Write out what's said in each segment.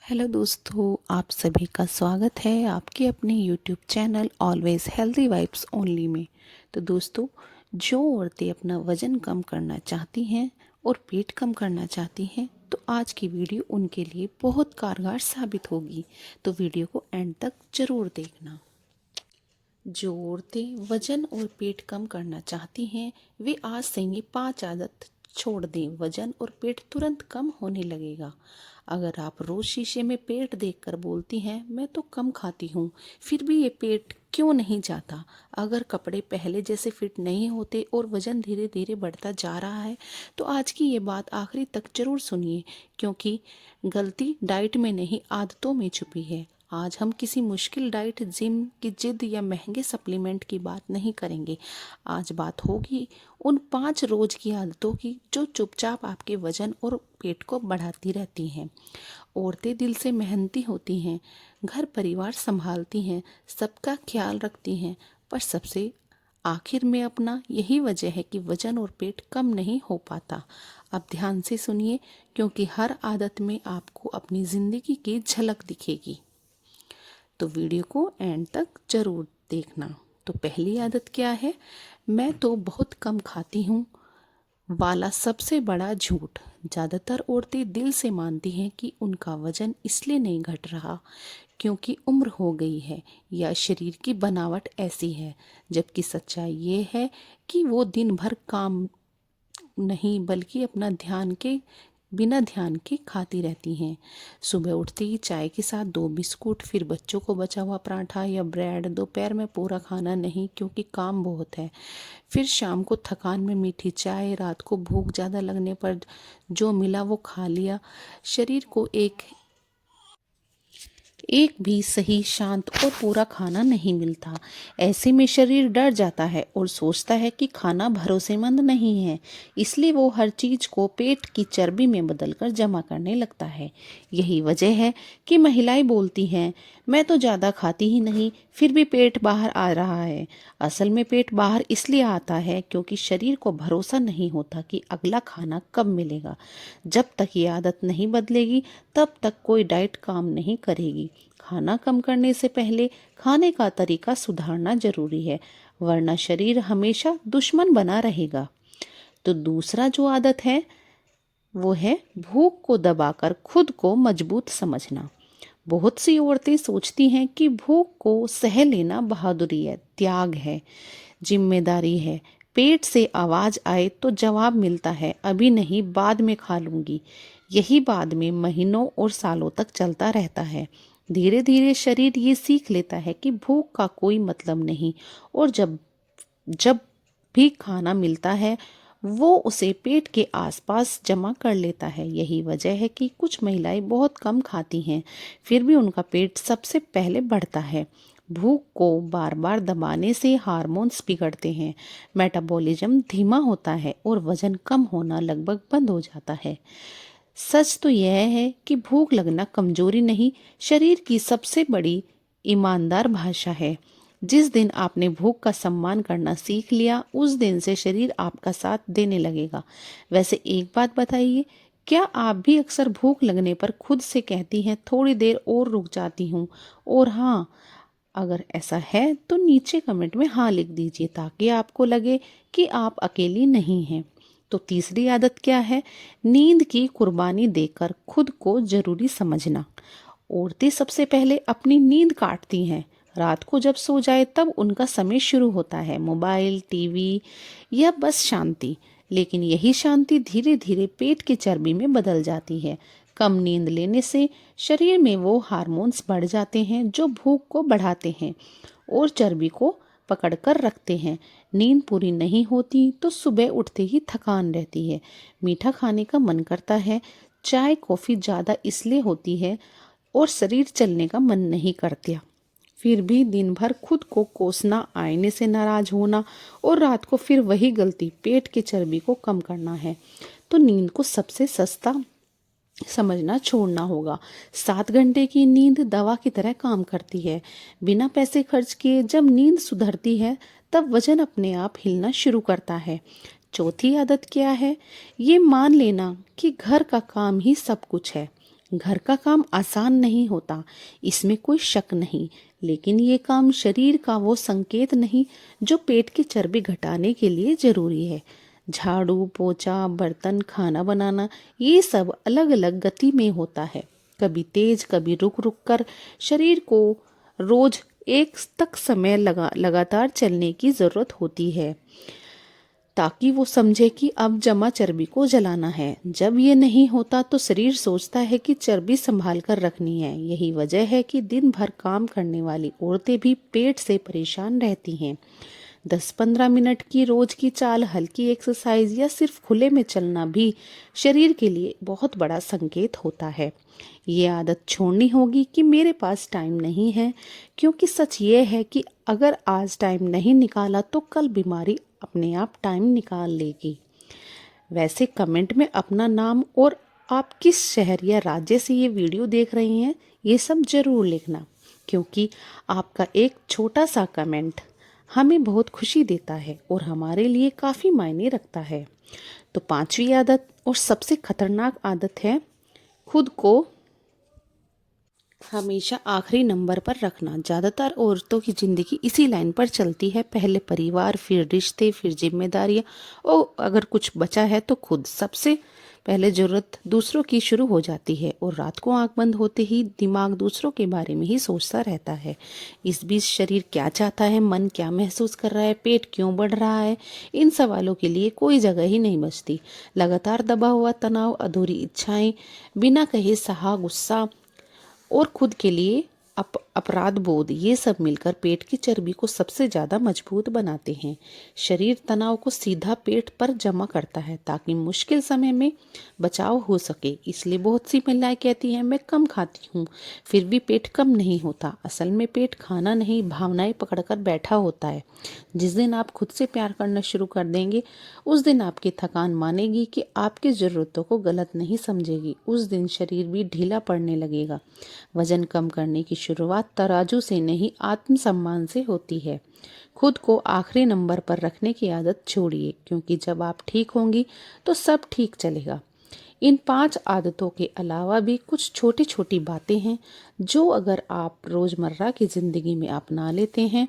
Hello दोस्तों, आप सभी का स्वागत है आपके अपने YouTube channel always healthy vibes only में। तो दोस्तों, जो औरतें अपना वज़न कम करना चाहती हैं और पेट कम करना चाहती हैं तो आज की वीडियो उनके लिए बहुत कारगर साबित होगी। तो वीडियो को एंड तक ज़रूर देखना। जो औरतें वजन और पेट कम करना चाहती हैं वे आज से ही 5 आदत छोड़ दें। वजन और पेट तुरंत कम होने लगेगा। अगर आप रोज शीशे में पेट देखकर बोलती हैं मैं तो कम खाती हूँ, फिर भी ये पेट क्यों नहीं जाता? अगर कपड़े पहले जैसे फिट नहीं होते और वजन धीरे धीरे बढ़ता जा रहा है तो आज की ये बात आखिरी तक जरूर सुनिए, क्योंकि गलती डाइट में नहीं आदतों में छुपी है। आज हम किसी मुश्किल डाइट, जिम की जिद या महंगे सप्लीमेंट की बात नहीं करेंगे। आज बात होगी उन 5 रोज की आदतों की जो चुपचाप आपके वजन और पेट को बढ़ाती रहती हैं। औरतें दिल से मेहनती होती हैं, घर परिवार संभालती हैं, सबका ख्याल रखती हैं, पर सबसे आखिर में अपना यही वजह है कि वजन और पेट कम नहीं हो पाता। अब ध्यान से सुनिए, क्योंकि हर आदत में आपको अपनी जिंदगी की झलक दिखेगी। तो वीडियो को एंड तक जरूर देखना। तो पहली आदत क्या है? मैं तो बहुत कम खाती हूँ वाला सबसे बड़ा झूठ। ज़्यादातर औरतें दिल से मानती हैं कि उनका वजन इसलिए नहीं घट रहा क्योंकि उम्र हो गई है या शरीर की बनावट ऐसी है, जबकि सच्चाई ये है कि वो दिन भर काम नहीं बल्कि अपना ध्यान के बिना ध्यान के खाती रहती हैं। सुबह उठते ही चाय के साथ 2 बिस्कुट, फिर बच्चों को बचा हुआ पराठा या ब्रेड, दोपहर में पूरा खाना नहीं क्योंकि काम बहुत है, फिर शाम को थकान में मीठी चाय, रात को भूख ज़्यादा लगने पर जो मिला वो खा लिया। शरीर को एक भी सही, शांत और पूरा खाना नहीं मिलता। ऐसे में शरीर डर जाता है और सोचता है कि खाना भरोसेमंद नहीं है, इसलिए वो हर चीज को पेट की चर्बी में बदलकर जमा करने लगता है। यही वजह है कि महिलाएं बोलती हैं मैं तो ज़्यादा खाती ही नहीं, फिर भी पेट बाहर आ रहा है। असल में पेट बाहर इसलिए आता है क्योंकि शरीर को भरोसा नहीं होता कि अगला खाना कब मिलेगा। जब तक ये आदत नहीं बदलेगी तब तक कोई डाइट काम नहीं करेगी। खाना कम करने से पहले खाने का तरीका सुधारना जरूरी है, वरना शरीर हमेशा दुश्मन बना रहेगा। तो दूसरा जो आदत है वो है भूख को दबाकर खुद को मजबूत समझना। बहुत सी औरतें सोचती हैं कि भूख को सह लेना बहादुरी है, त्याग है, जिम्मेदारी है। पेट से आवाज आए तो जवाब मिलता है अभी नहीं, बाद में खा लूंगी। यही बाद में महीनों और सालों तक चलता रहता है। धीरे धीरे शरीर ये सीख लेता है कि भूख का कोई मतलब नहीं, और जब जब भी खाना मिलता है वो उसे पेट के आसपास जमा कर लेता है। यही वजह है कि कुछ महिलाएं बहुत कम खाती हैं, फिर भी उनका पेट सबसे पहले बढ़ता है। भूख को बार बार दबाने से हार्मोन्स बिगड़ते हैं, मेटाबॉलिज्म धीमा होता है और वजन कम होना लगभग बंद हो जाता है। सच तो यह है कि भूख लगना कमजोरी नहीं, शरीर की सबसे बड़ी ईमानदार भाषा है। जिस दिन आपने भूख का सम्मान करना सीख लिया उस दिन से शरीर आपका साथ देने लगेगा। वैसे एक बात बताइए, क्या आप भी अक्सर भूख लगने पर खुद से कहती हैं थोड़ी देर और रुक जाती हूँ? और हाँ, अगर ऐसा है तो नीचे कमेंट में हाँ लिख दीजिए ताकि आपको लगे कि आप अकेली नहीं हैं। तो तीसरी आदत क्या है? नींद की कुर्बानी देकर खुद को जरूरी समझना। औरतें सबसे पहले अपनी नींद काटती हैं। रात को जब सो जाए तब उनका समय शुरू होता है मोबाइल, टीवी या बस शांति। लेकिन यही शांति धीरे धीरे पेट की चर्बी में बदल जाती है। कम नींद लेने से शरीर में वो हार्मोन्स बढ़ जाते हैं जो भूख को बढ़ाते हैं और चर्बी को पकड़कर रखते हैं। नींद पूरी नहीं होती तो सुबह उठते ही थकान रहती है, मीठा खाने का मन करता है, चाय कॉफ़ी ज़्यादा इसलिए होती है और शरीर चलने का मन नहीं करता। फिर भी दिन भर खुद को कोसना, आईने से नाराज होना और रात को फिर वही गलती, पेट की चर्बी को कम करना है। तो नींद को सबसे सस्ता समझना छोड़ना होगा। 7 घंटे की नींद दवा की तरह काम करती है। बिना पैसे खर्च किए जब नींद सुधरती है तब वजन अपने आप हिलना शुरू करता है। चौथी आदत क्या है? ये मान लेना कि घर का काम ही सब कुछ है। घर का काम आसान नहीं होता, इसमें कोई शक नहीं, लेकिन ये काम शरीर का वो संकेत नहीं जो पेट की चर्बी घटाने के लिए जरूरी है। झाड़ू, पोछा, बर्तन, खाना बनाना, ये सब अलग अलग गति में होता है, कभी तेज, कभी रुक रुक कर। शरीर को रोज एक तक समय लगातार चलने की जरूरत होती है ताकि वो समझे कि अब जमा चर्बी को जलाना है। जब ये नहीं होता तो शरीर सोचता है कि चर्बी संभाल कर रखनी है। यही वजह है कि दिन भर काम करने वाली औरतें भी पेट से परेशान रहती हैं। 10-15 मिनट की रोज की चाल, हल्की एक्सरसाइज या सिर्फ खुले में चलना भी शरीर के लिए बहुत बड़ा संकेत होता है। ये आदत छोड़नी होगी कि मेरे पास टाइम नहीं है, क्योंकि सच ये है कि अगर आज टाइम नहीं निकाला तो कल बीमारी अपने आप टाइम निकाल लेगी। वैसे कमेंट में अपना नाम और आप किस शहर या राज्य से ये वीडियो देख रही हैं, ये सब जरूर लिखना, क्योंकि आपका एक छोटा सा कमेंट हमें बहुत खुशी देता है और हमारे लिए काफ़ी मायने रखता है। तो 5वीं आदत और सबसे खतरनाक आदत है खुद को हमेशा आखिरी नंबर पर रखना। ज़्यादातर औरतों की ज़िंदगी इसी लाइन पर चलती है, पहले परिवार, फिर रिश्ते, फिर जिम्मेदारियाँ, और अगर कुछ बचा है तो खुद। सबसे पहले ज़रूरत दूसरों की शुरू हो जाती है और रात को आंख बंद होते ही दिमाग दूसरों के बारे में ही सोचता रहता है। इस बीच शरीर क्या चाहता है, मन क्या महसूस कर रहा है, पेट क्यों बढ़ रहा है, इन सवालों के लिए कोई जगह ही नहीं बचती। लगातार दबा हुआ तनाव, अधूरी इच्छाएं, बिना कहे सहा गुस्सा और खुद के लिए अपराध बोध, ये सब मिलकर पेट की चर्बी को सबसे ज़्यादा मजबूत बनाते हैं। शरीर तनाव को सीधा पेट पर जमा करता है ताकि मुश्किल समय में बचाव हो सके। इसलिए बहुत सी महिलाएं कहती हैं मैं कम खाती हूँ फिर भी पेट कम नहीं होता। असल में पेट खाना नहीं, भावनाएं पकड़कर बैठा होता है। जिस दिन आप खुद से प्यार करना शुरू कर देंगे, उस दिन आपकी थकान मानेगी कि आपकी ज़रूरतों को गलत नहीं समझेगी। उस दिन शरीर भी ढीला पड़ने लगेगा। वजन कम करने की शुरुआत तराजू से नहीं, आत्मसम्मान से होती है। खुद को आखिरी नंबर पर रखने की आदत छोड़िए, क्योंकि जब आप ठीक होंगी तो सब ठीक चलेगा। इन 5 आदतों के अलावा भी कुछ छोटी छोटी बातें हैं जो अगर आप रोज़मर्रा की ज़िंदगी में अपना लेते हैं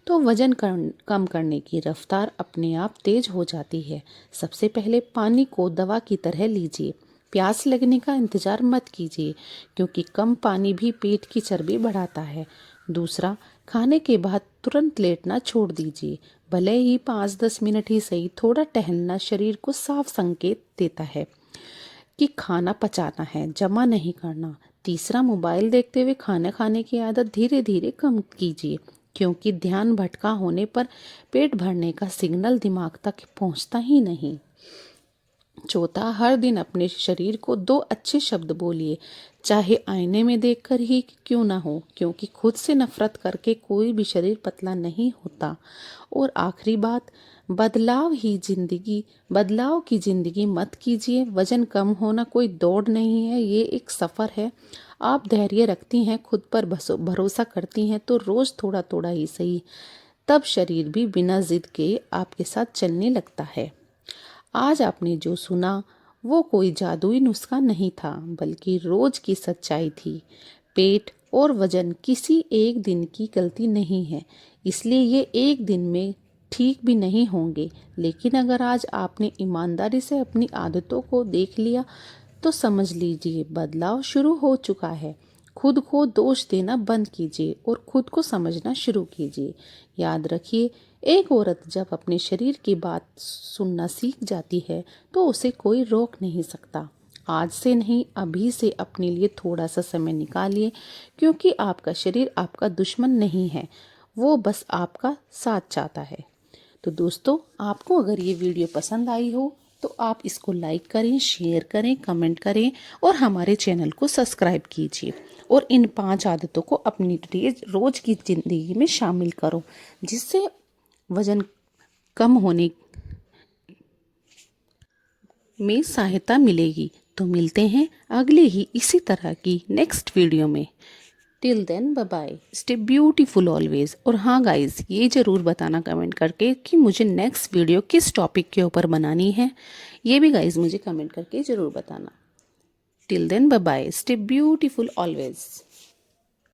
तो वज़न कम करने की रफ्तार अपने आप तेज हो जाती है। सबसे पहले पानी को दवा की तरह लीजिए। प्यास लगने का इंतज़ार मत कीजिए, क्योंकि कम पानी भी पेट की चर्बी बढ़ाता है। दूसरा, खाने के बाद तुरंत लेटना छोड़ दीजिए। भले ही 5-10 मिनट ही सही, थोड़ा टहलना शरीर को साफ संकेत देता है कि खाना पचाना है, जमा नहीं करना। तीसरा, मोबाइल देखते हुए खाना खाने की आदत धीरे धीरे कम कीजिए, क्योंकि ध्यान भटका होने पर पेट भरने का सिग्नल दिमाग तक पहुंचता ही नहीं। चौथा, हर दिन अपने शरीर को 2 अच्छे शब्द बोलिए, चाहे आईने में देखकर ही क्यों ना हो, क्योंकि खुद से नफरत करके कोई भी शरीर पतला नहीं होता। और आखिरी बात, बदलाव की जिंदगी मत कीजिए। वजन कम होना कोई दौड़ नहीं है, ये एक सफ़र है। आप धैर्य रखती हैं, खुद पर भरोसा करती हैं तो रोज़ थोड़ा थोड़ा ही सही, तब शरीर भी बिना जिद के आपके साथ चलने लगता है। आज आपने जो सुना वो कोई जादुई नुस्खा नहीं था, बल्कि रोज की सच्चाई थी। पेट और वजन किसी एक दिन की गलती नहीं है, इसलिए ये एक दिन में ठीक भी नहीं होंगे। लेकिन अगर आज आपने ईमानदारी से अपनी आदतों को देख लिया तो समझ लीजिए बदलाव शुरू हो चुका है। खुद को दोष देना बंद कीजिए और खुद को समझना शुरू कीजिए। याद रखिए, एक औरत जब अपने शरीर की बात सुनना सीख जाती है तो उसे कोई रोक नहीं सकता। आज से नहीं, अभी से अपने लिए थोड़ा सा समय निकालिए, क्योंकि आपका शरीर आपका दुश्मन नहीं है, वो बस आपका साथ चाहता है। तो दोस्तों, आपको अगर ये वीडियो पसंद आई हो तो आप इसको लाइक करें, शेयर करें, कमेंट करें और हमारे चैनल को सब्सक्राइब कीजिए। और इन 5 आदतों को अपनी रोज की ज़िंदगी में शामिल करो, जिससे वजन कम होने में सहायता मिलेगी। तो मिलते हैं अगले ही इसी तरह की नेक्स्ट वीडियो में। Till then, bye bye, stay beautiful always. और हाँ गाइज, ये ज़रूर बताना कमेंट करके कि मुझे नेक्स्ट वीडियो किस टॉपिक के ऊपर बनानी है, ये भी गाइज मुझे कमेंट करके ज़रूर बताना। Till then, bye bye. Stay beautiful always.